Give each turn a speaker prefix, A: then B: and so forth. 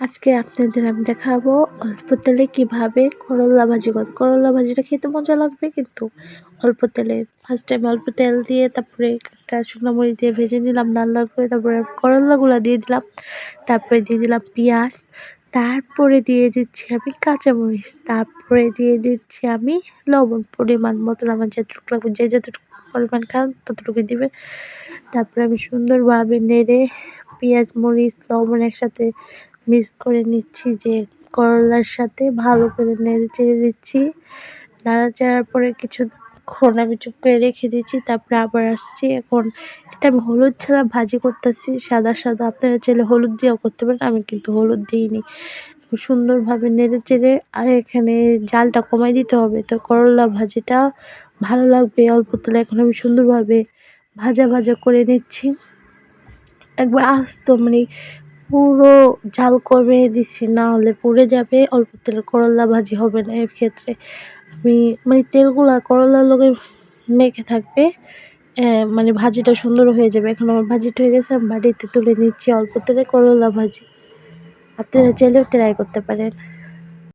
A: আজকে আপনাদের আমি দেখাবো অল্প তেলে কিভাবে করলা ভাজি করতে। করলা ভাজিটা খেতে মজা লাগবে, কিন্তু অল্প তেলে। ফার্স্ট টাইম অল্প তেল দিয়ে তারপরে একটা শুকনো মরিচ দিয়ে ভেজে নিলাম লাল লাল করে, তারপরে করলাগুলো দিয়ে দিলাম, তারপরে দিয়ে দিলাম পেঁয়াজ, তারপরে দিয়ে দিচ্ছি আমি কাঁচামরিচ, তারপরে দিয়ে দিচ্ছি আমি লবণ পরিমাণ মতন, আমার যতটুকু লাগবে, যে যতটুকু পরিমাণ খান ততটুকু দিবে। তারপরে আমি সুন্দরভাবে নেড়ে পেঁয়াজ মরিচ লবণ একসাথে মিক্স করে নিচ্ছি, যে করলার সাথে ভালো করে নেড়ে চেড়ে দিচ্ছি। নাড়াচাড়ার পরে কিছুক্ষণ আমি চুপ করে রেখে দিচ্ছি, তারপরে আবার আসছি। এখন এটা আমি হলুদ ছাড়া ভাজি করতেছি, সাদা সাদা। আপনারা চাইলে হলুদ দিয়েও করতে পারেন, আমি কিন্তু হলুদ দিইনি। সুন্দরভাবে নেড়ে চেড়ে, আর এখানে জালটা কমাই দিতে হবে, তো করলা ভাজিটা ভালো লাগবে অল্প তেলে। এখন আমি সুন্দরভাবে ভাজা ভাজা করে নিচ্ছি, একবার আস্ত মানে পুরো ঝাল কমিয়ে দিচ্ছি, না হলে পুড়ে যাবে। অল্প তেলে করলা ভাজি হবে না। এর ক্ষেত্রে আমি মানে তেলগুলা করলার লগে মেখে থাকবে, মানে ভাজিটা সুন্দর হয়ে যাবে। এখন আমার ভাজিটা হয়ে গেছে, আমি বাড়িতে তুলে নিচ্ছি অল্প তেলে করলা ভাজি। আপনারা চাইলেও ট্রাই করতে পারেন।